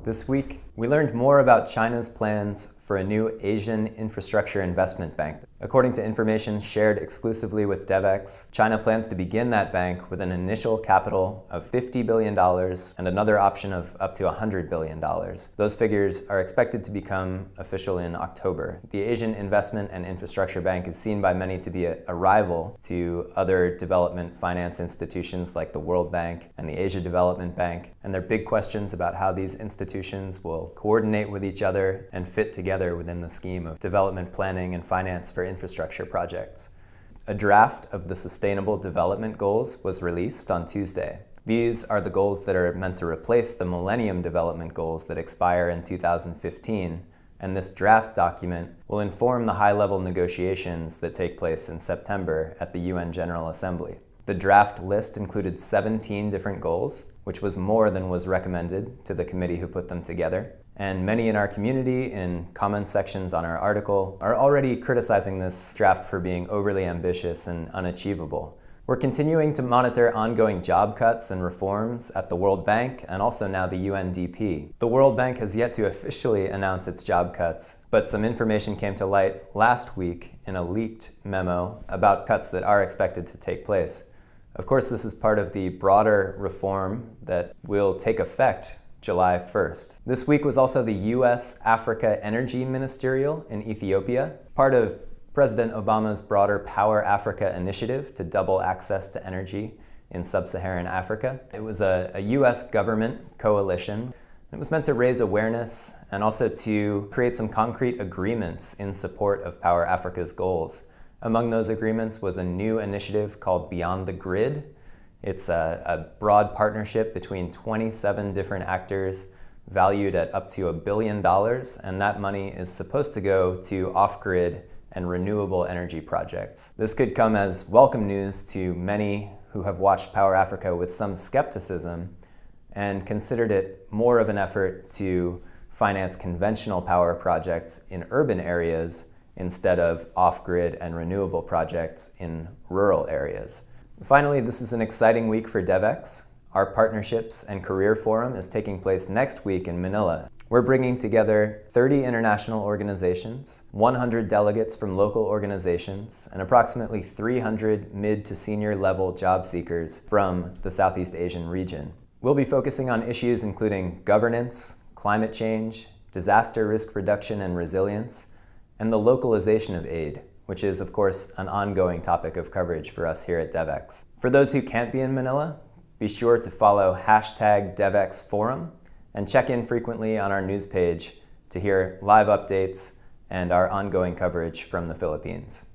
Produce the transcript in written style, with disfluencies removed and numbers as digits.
This week, we learned more about China's plans for a new Asian infrastructure investment bank. According to information shared exclusively with Devex, China plans to begin that bank with an initial capital of $50 billion and another option of up to $100 billion. Those figures are expected to become official in October. The Asian Investment and Infrastructure Bank is seen by many to be a rival to other development finance institutions like the World Bank and the Asia Development Bank, and there are big questions about how these institutions will coordinate with each other and fit together within the scheme of development planning and finance for infrastructure projects. A draft of the Sustainable Development Goals was released on Tuesday. These are the goals that are meant to replace the Millennium Development Goals that expire in 2015, and this draft document will inform the high-level negotiations that take place in September at the UN General Assembly. The draft list included 17 different goals, which was more than was recommended to the committee who put them together. And many in our community, in comment sections on our article, are already criticizing this draft for being overly ambitious and unachievable. We're continuing to monitor ongoing job cuts and reforms at the World Bank and also now the UNDP. The World Bank has yet to officially announce its job cuts, but some information came to light last week in a leaked memo about cuts that are expected to take place. Of course, this is part of the broader reform that will take effect July 1st. This week was also the US-Africa Energy Ministerial in Ethiopia, part of President Obama's broader Power Africa initiative to double access to energy in sub-Saharan Africa. It was a US government coalition. It was meant to raise awareness and also to create some concrete agreements in support of Power Africa's goals. Among those agreements was a new initiative called Beyond the Grid. It's a broad partnership between 27 different actors valued at up to $1 billion, and that money is supposed to go to off-grid and renewable energy projects. This could come as welcome news to many who have watched Power Africa with some skepticism and considered it more of an effort to finance conventional power projects in urban areas instead of off-grid and renewable projects in rural areas. Finally, this is an exciting week for Devex. Our Partnerships and Career Forum is taking place next week in Manila. We're bringing together 30 international organizations, 100 delegates from local organizations, and approximately 300 mid to senior level job seekers from the Southeast Asian region. We'll be focusing on issues including governance, climate change, disaster risk reduction and resilience, and the localization of aid, which is, of course, an ongoing topic of coverage for us here at Devex. For those who can't be in Manila, be sure to follow #Devex Forum and check in frequently on our news page to hear live updates and our ongoing coverage from the Philippines.